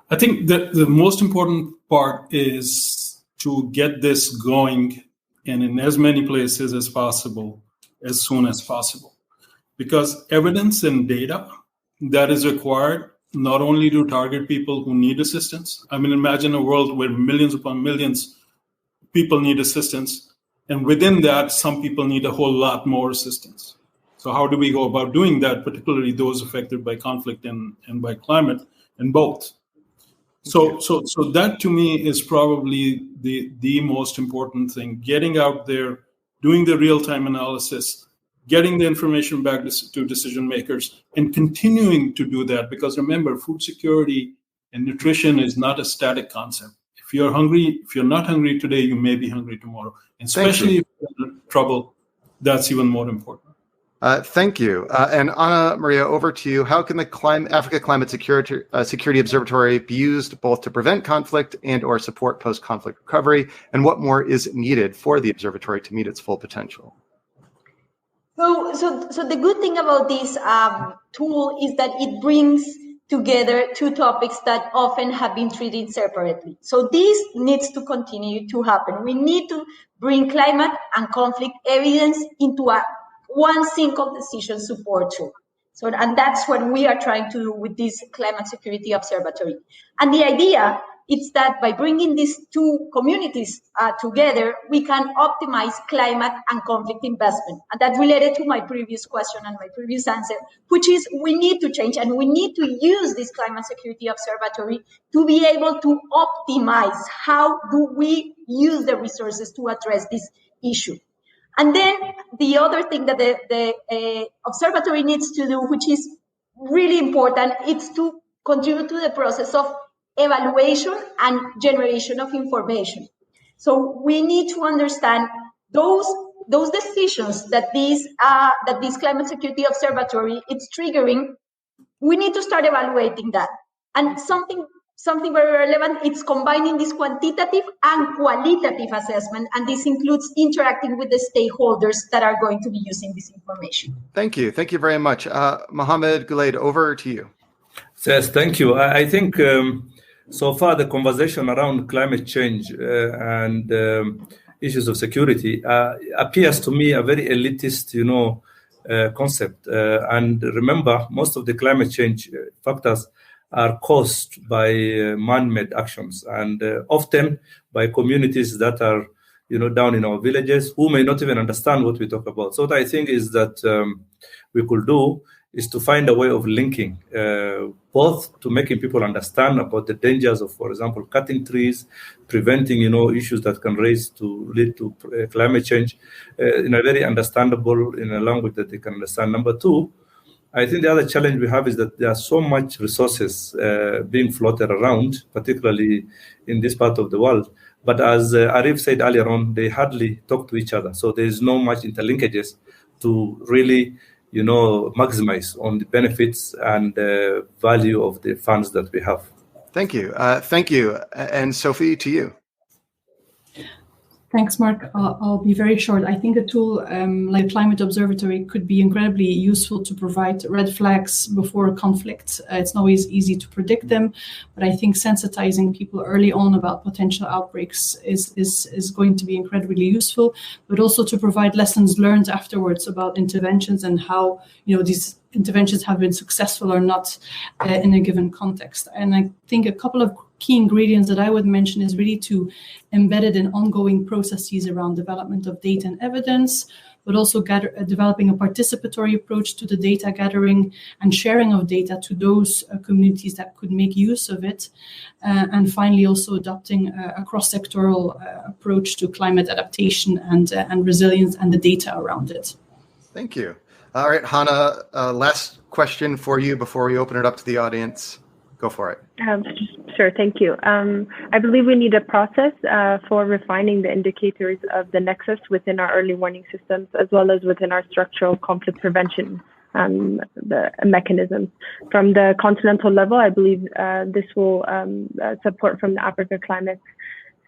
I think that the most important part is to get this going and in as many places as possible, as soon as possible. Because evidence and data that is required not only to target people who need assistance. I mean, imagine a world where millions upon millions people need assistance, and within that, some people need a whole lot more assistance. So how do we go about doing that, particularly those affected by conflict and by climate, and both? So that to me is probably the most important thing, getting out there, doing the real-time analysis, getting the information back to decision makers, and continuing to do that. Because remember, food security and nutrition is not a static concept. If you're hungry, if you're not hungry today, you may be hungry tomorrow. And especially if you're in trouble, that's even more important. Thank you. And Ana Maria, over to you. How can the Africa Climate Security Observatory be used both to prevent conflict and or support post-conflict recovery? And what more is needed for the observatory to meet its full potential? So the good thing about this tool is that it brings together two topics that often have been treated separately. So this needs to continue to happen. We need to bring climate and conflict evidence into one single decision support tool. And that's what we are trying to do with this Climate Security Observatory. And the idea is that by bringing these two communities together, we can optimize climate and conflict investment. And that related to my previous question and my previous answer, which is we need to change and we need to use this Climate Security Observatory to be able to optimize how do we use the resources to address this issue. And then the other thing that the observatory needs to do, which is really important, is to contribute to the process of evaluation and generation of information. So we need to understand those decisions that this Climate Security Observatory is triggering. We need to start evaluating that. And something very relevant, it's combining this quantitative and qualitative assessment, and this includes interacting with the stakeholders that are going to be using this information. Thank you. Thank you very much. Mohammed Gulaid, over to you. Yes, thank you. I think so far the conversation around climate change and issues of security appears to me a very elitist, concept. And remember, most of the climate change factors are caused by man-made actions, and often by communities that are, down in our villages who may not even understand what we talk about. So what I think is that we could do is to find a way of linking both to making people understand about the dangers of, for example, cutting trees, preventing, issues that can lead to climate change in a very understandable, in a language that they can understand. Number two, I think the other challenge we have is that there are so much resources being floated around, particularly in this part of the world. But as Arif said earlier on, they hardly talk to each other. So there is no much interlinkages to really, maximize on the benefits and value of the funds that we have. Thank you. Thank you. And Sophie, to you. Thanks, Mark. I'll be very short. I think a tool like a Climate Observatory could be incredibly useful to provide red flags before conflict. It's not always easy to predict them, but I think sensitizing people early on about potential outbreaks is going to be incredibly useful, but also to provide lessons learned afterwards about interventions and how these interventions have been successful or not in a given context. And I think a couple of key ingredients that I would mention is really to embed it in ongoing processes around development of data and evidence, but also developing a participatory approach to the data gathering and sharing of data to those communities that could make use of it. And finally, also adopting a cross-sectoral approach to climate adaptation and resilience and the data around it. Thank you. All right, Hannah, last question for you before we open it up to the audience. Go for it. Sure, thank you. I believe we need a process for refining the indicators of the nexus within our early warning systems, as well as within our structural conflict prevention the mechanisms. From the continental level, I believe this will support from the Africa Climate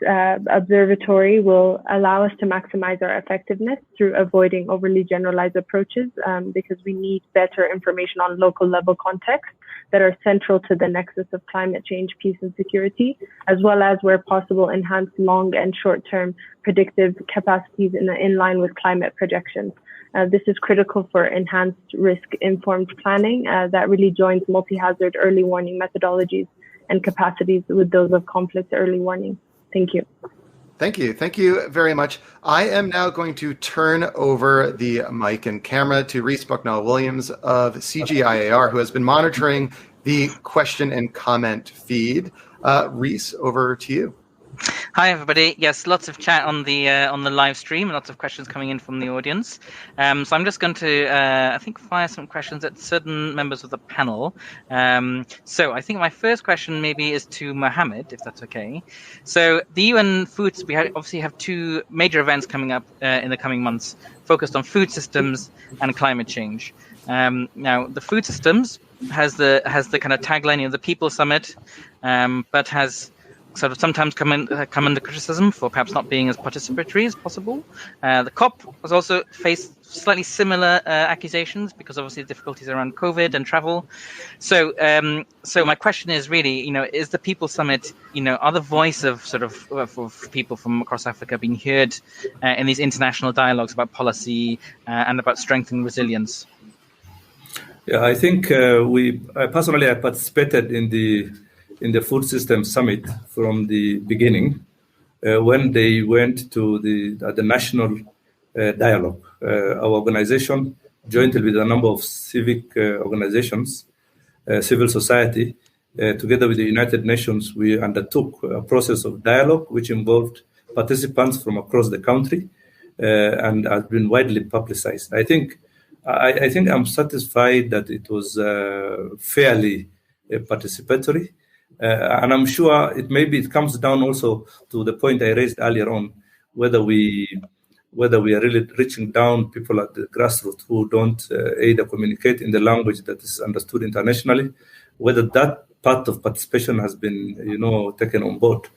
observatory will allow us to maximize our effectiveness through avoiding overly generalized approaches, because we need better information on local level contexts that are central to the nexus of climate change, peace and security, as well as, where possible, enhance long and short-term predictive capacities in line with climate projections. This is critical for enhanced risk-informed planning that really joins multi-hazard early warning methodologies and capacities with those of conflict early warning. Thank you. Thank you. Thank you very much. I am now going to turn over the mic and camera to Reese Bucknell-Williams of CGIAR, who has been monitoring the question and comment feed. Reese, over to you. Hi, everybody. Yes, lots of chat on the live stream, and lots of questions coming in from the audience. So I'm just going to, I think, fire some questions at certain members of the panel. So I think my first question maybe is to Mohammed, if that's okay. So the UN Foods, we obviously have two major events coming up in the coming months, focused on food systems and climate change. Now, the food systems has the kind of tagline of the People Summit, but has sort of sometimes come under criticism for perhaps not being as participatory as possible. The COP has also faced slightly similar accusations because obviously the difficulties around COVID and travel. So my question is really, is the People Summit, are the voice of sort of people from across Africa being heard in these international dialogues about policy and about strengthening resilience? Yeah, I think I personally participated in the Food System Summit from the beginning, when they went to the national dialogue. Our organization, jointly with a number of civic organizations, civil society, together with the United Nations, we undertook a process of dialogue which involved participants from across the country and has been widely publicized. I think I'm satisfied that it was fairly participatory. And I'm sure it comes down also to the point I raised earlier on, whether we are really reaching down people at the grassroots who don't either communicate in the language that is understood internationally, whether that part of participation has been, taken on board.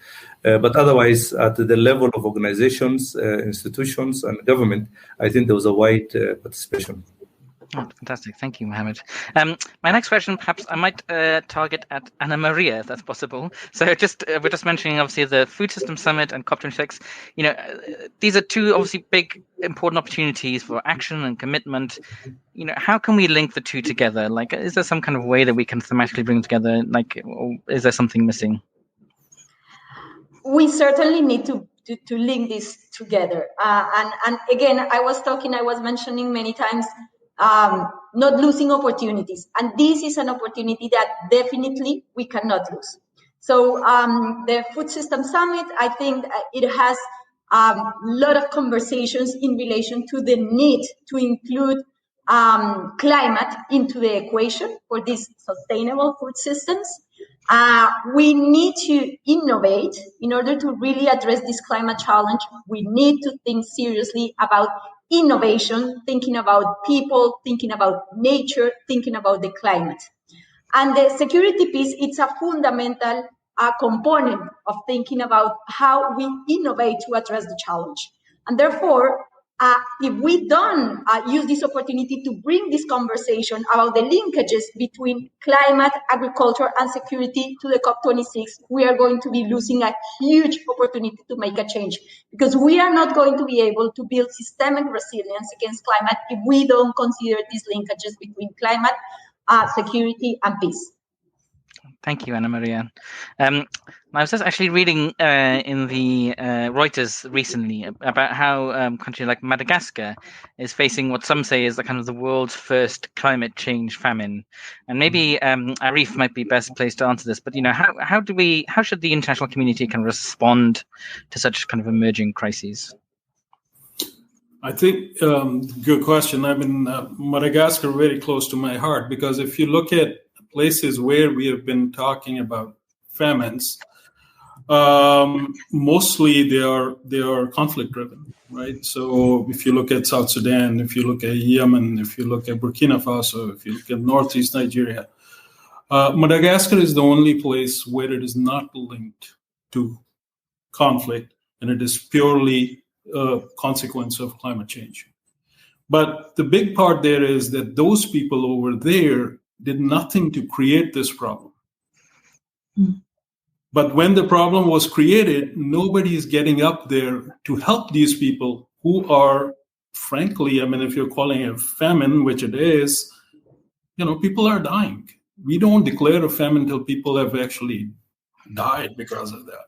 But otherwise, at the level of organizations, institutions, and government, I think there was a wide participation. Oh, fantastic. Thank you, Mohammed. My next question, perhaps I might target at Anna Maria, if that's possible. So we're just mentioning, obviously, the Food System Summit and COP26. These are two, obviously, big, important opportunities for action and commitment. How can we link the two together? Like, is there some kind of way that we can thematically bring together? Like, or is there something missing? We certainly need to link this together. And again, I was mentioning many times, not losing opportunities. And this is an opportunity that definitely we cannot lose. So the Food System Summit, I think it has a lot of conversations in relation to the need to include climate into the equation for these sustainable food systems. We need to innovate in order to really address this climate challenge. We need to think seriously about innovation, thinking about people, thinking about nature, thinking about the climate. And the security piece, it's a fundamental component of thinking about how we innovate to address the challenge. And therefore, if we don't use this opportunity to bring this conversation about the linkages between climate, agriculture, and security to the COP26, we are going to be losing a huge opportunity to make a change, because we are not going to be able to build systemic resilience against climate if we don't consider these linkages between climate, security, and peace. Thank you, Anna Maria. I was just actually reading in the Reuters recently about how a country like Madagascar is facing what some say is the world's first climate change famine. And maybe Arif might be best placed to answer this. But how should the international community respond to such emerging crises? I think good question. I mean, Madagascar very close to my heart, because if you look at places where we have been talking about famines, mostly they are conflict driven, right? So if you look at South Sudan, if you look at Yemen, if you look at Burkina Faso, if you look at Northeast Nigeria, Madagascar is the only place where it is not linked to conflict, and it is purely a consequence of climate change. But the big part there is that those people over there did nothing to create this problem. But when the problem was created, nobody is getting up there to help these people who are, frankly, I mean, if you're calling it a famine, which it is, people are dying. We don't declare a famine until people have actually died because of that.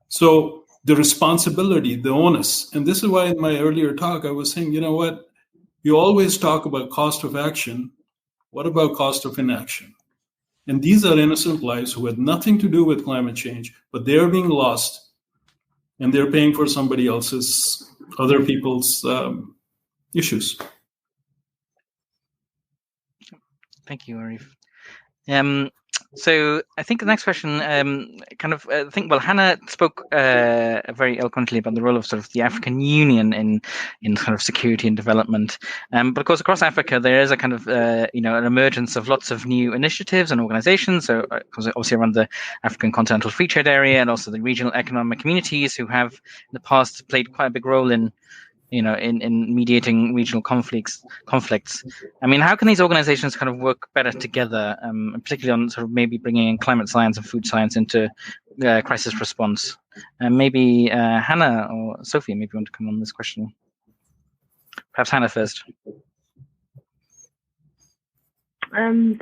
So the responsibility, the onus, and this is why in my earlier talk, I was saying, you know what? You always talk about cost of action. What about cost of inaction? And these are innocent lives who had nothing to do with climate change, but they are being lost, and they're paying for somebody else's, other people's issues. Thank you, Arif. So I think the next question, Hannah spoke very eloquently about the role of sort of the African Union in kind of security and development. But of course, across Africa, there is a kind of an emergence of lots of new initiatives and organizations. So obviously around the African Continental Free Trade Area, and also the regional economic communities who have in the past played quite a big role in mediating regional conflicts. I mean, how can these organizations kind of work better together, particularly on sort of maybe bringing in climate science and food science into crisis response? Maybe Hannah or Sophie, maybe you want to come on this question. Perhaps Hannah first.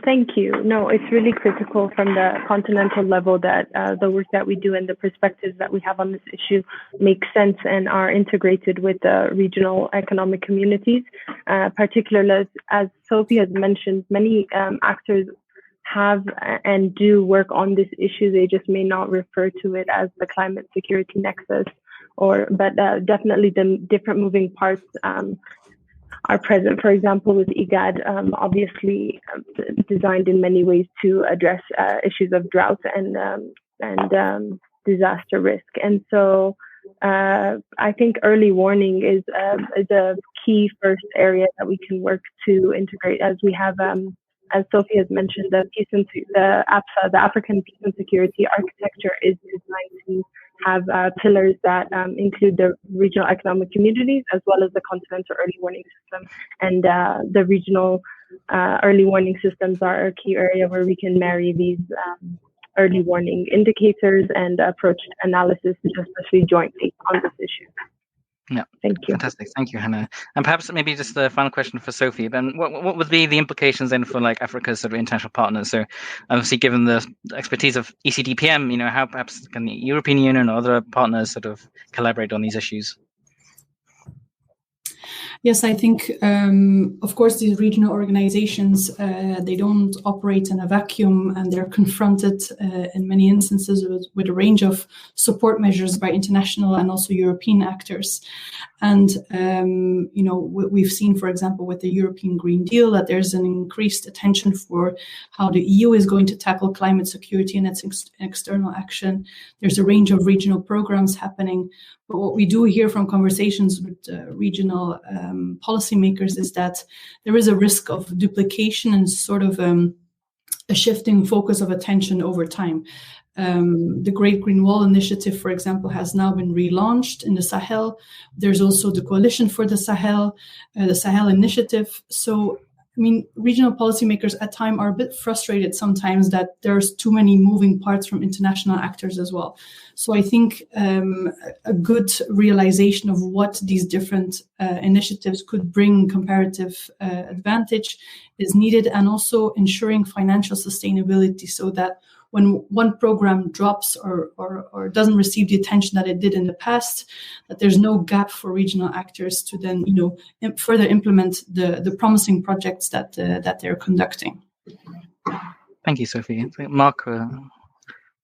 Thank you. No, it's really critical from the continental level that the work that we do and the perspectives that we have on this issue make sense and are integrated with the regional economic communities. Particularly, as Sophie has mentioned, many actors have and do work on this issue. They just may not refer to it as the climate security nexus, but definitely the different moving parts are present. For example, with IGAD, obviously designed in many ways to address issues of drought and disaster risk. And so I think early warning is a key first area that we can work to integrate, as we have, as Sophie has mentioned, the APSA, the African Peace and Security Architecture, is designed to have pillars that include the regional economic communities as well as the continental early warning system. And the regional early warning systems are a key area where we can marry these early warning indicators and approach analysis, especially jointly on this issue. Yeah, thank you. Fantastic. Thank you, Hannah. And perhaps maybe just the final question for Sophie. Then, what would be the implications then for like Africa's sort of international partners? So, obviously, given the expertise of ECDPM, how perhaps can the European Union or other partners sort of collaborate on these issues? Yes, I think, of course, these regional organizations, they don't operate in a vacuum, and they're confronted in many instances with a range of support measures by international and also European actors. And, we've seen, for example, with the European Green Deal, that there's an increased attention for how the EU is going to tackle climate security and its external action. There's a range of regional programs happening. But what we do hear from conversations with regional policymakers is that there is a risk of duplication and sort of a shifting focus of attention over time. The Great Green Wall Initiative, for example, has now been relaunched in the Sahel. There's also the Coalition for the Sahel Initiative. So, I mean, regional policymakers at times are a bit frustrated sometimes that there's too many moving parts from international actors as well. So I think a good realization of what these different initiatives could bring comparative advantage is needed, and also ensuring financial sustainability so that when one program drops or doesn't receive the attention that it did in the past, that there's no gap for regional actors to then, further implement the promising projects that they're conducting. Thank you, Sophie. Mark,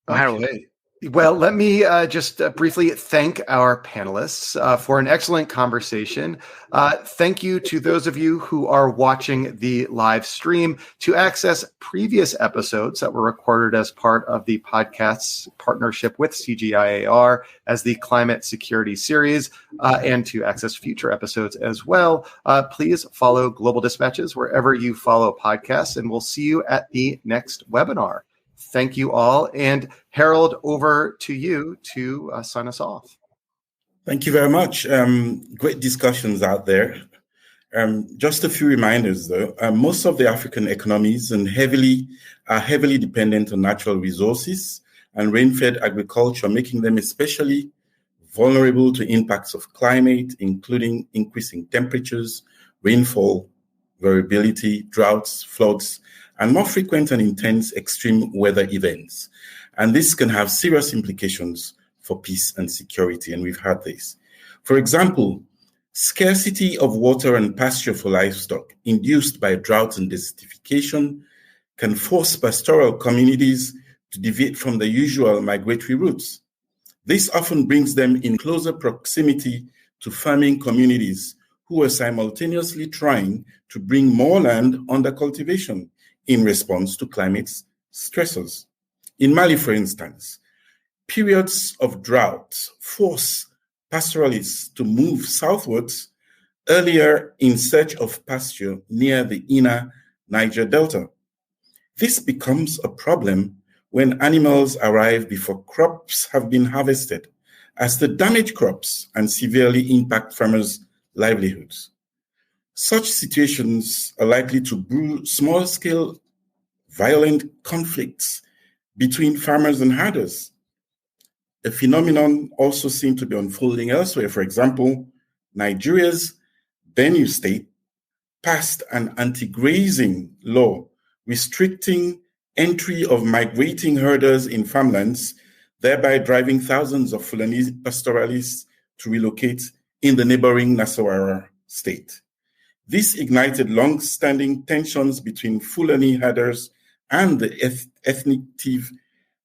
Harold. Okay. Well, let me just briefly thank our panelists for an excellent conversation. Thank you to those of you who are watching the live stream. To access previous episodes that were recorded as part of the podcast's partnership with CGIAR as the Climate Security Series, and to access future episodes as well, please follow Global Dispatches wherever you follow podcasts, and we'll see you at the next webinar. Thank you all. And Harold, over to you to sign us off. Thank you very much. Great discussions out there. Just a few reminders, though. Most of the African economies are heavily dependent on natural resources and rain-fed agriculture, making them especially vulnerable to impacts of climate, including increasing temperatures, rainfall, variability, droughts, floods, and more frequent and intense extreme weather events. And this can have serious implications for peace and security, and we've had this. For example, scarcity of water and pasture for livestock induced by drought and desertification can force pastoral communities to deviate from the usual migratory routes. This often brings them in closer proximity to farming communities who are simultaneously trying to bring more land under cultivation in response to climate stressors. In Mali, for instance, periods of drought force pastoralists to move southwards earlier in search of pasture near the inner Niger Delta. This becomes a problem when animals arrive before crops have been harvested, as the damage crops and severely impact farmers' livelihoods. Such situations are likely to brew small-scale violent conflicts between farmers and herders. A phenomenon also seemed to be unfolding elsewhere. For example, Nigeria's Benue state passed an anti-grazing law restricting entry of migrating herders in farmlands, thereby driving thousands of Fulani pastoralists to relocate in the neighboring Nasarawa state. This ignited long-standing tensions between Fulani herders and the ethnic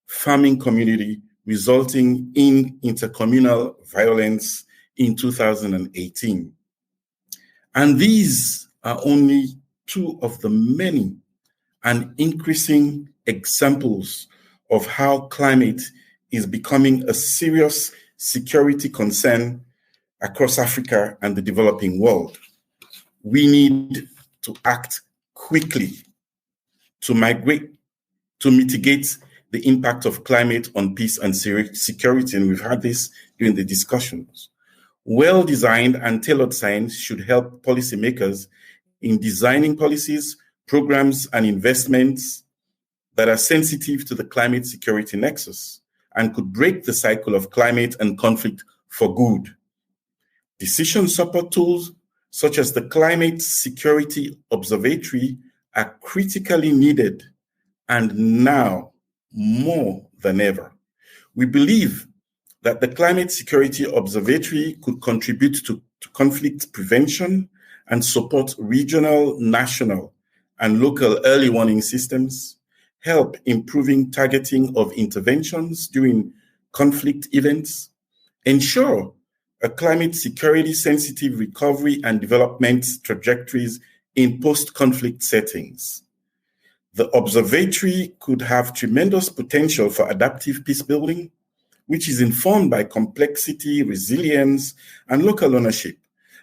farming community, resulting in intercommunal violence in 2018. And these are only two of the many and increasing examples of how climate is becoming a serious security concern across Africa and the developing world. We need to act quickly to mitigate the impact of climate on peace and security, and we've had this during the discussions. Well-designed and tailored science should help policymakers in designing policies, programs, and investments that are sensitive to the climate security nexus and could break the cycle of climate and conflict for good. Decision support tools such as the Climate Security Observatory are critically needed, and now more than ever. We believe that the Climate Security Observatory could contribute to conflict prevention and support regional, national, and local early warning systems, help improving targeting of interventions during conflict events, ensure a climate security sensitive recovery and development trajectories in post-conflict settings. The observatory could have tremendous potential for adaptive peace building, which is informed by complexity, resilience, and local ownership,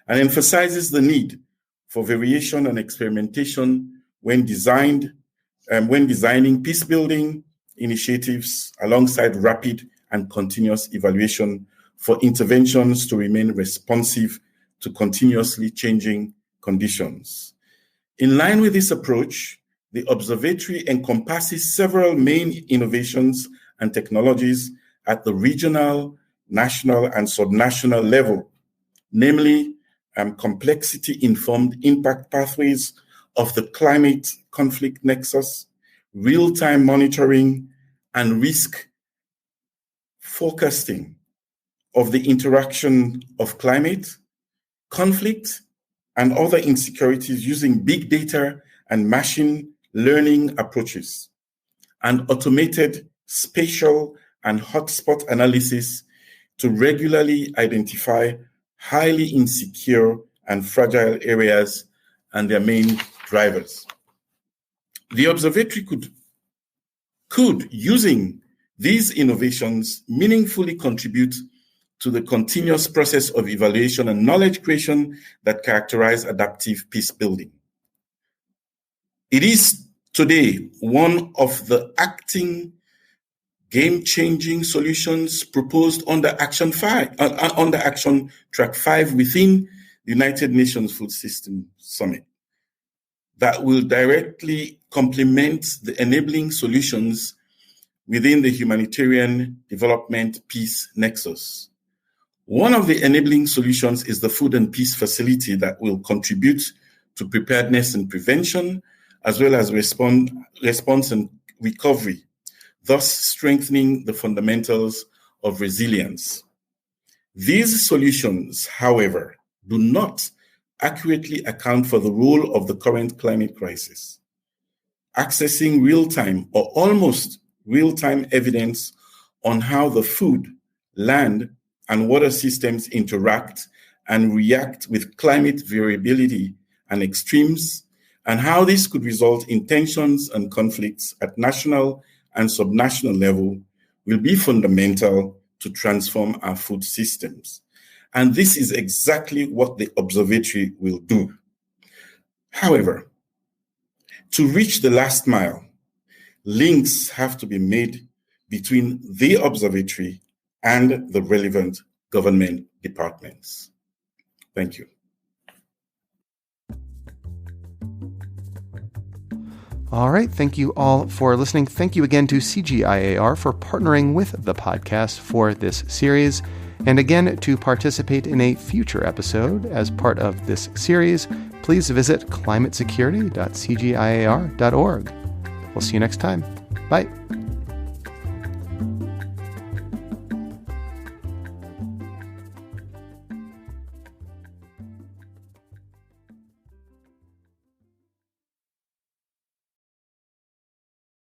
and emphasizes the need for variation and experimentation when designing peace building initiatives alongside rapid and continuous evaluation for interventions to remain responsive to continuously changing conditions. In line with this approach, the observatory encompasses several main innovations and technologies at the regional, national, and subnational level, namely complexity-informed impact pathways of the climate conflict nexus, real-time monitoring, and risk forecasting of the interaction of climate, conflict, and other insecurities using big data and machine learning approaches, and automated spatial and hotspot analysis to regularly identify highly insecure and fragile areas and their main drivers. The observatory could, using these innovations, meaningfully contribute to the continuous process of evaluation and knowledge creation that characterize adaptive peace building. It is Today, one of the acting game-changing solutions proposed under Action Track 5 within the United Nations Food System Summit that will directly complement the enabling solutions within the humanitarian development peace nexus. One of the enabling solutions is the Food and Peace Facility that will contribute to preparedness and prevention, as well as response and recovery, thus strengthening the fundamentals of resilience. These solutions, however, do not accurately account for the role of the current climate crisis. Accessing real-time or almost real-time evidence on how the food, land, and water systems interact and react with climate variability and extremes, and how this could result in tensions and conflicts at national and subnational level will be fundamental to transform our food systems. And this is exactly what the observatory will do. However, to reach the last mile, links have to be made between the observatory and the relevant government departments. Thank you. All right. Thank you all for listening. Thank you again to CGIAR for partnering with the podcast for this series. And again, to participate in a future episode as part of this series, please visit climatesecurity.cgiar.org. We'll see you next time. Bye.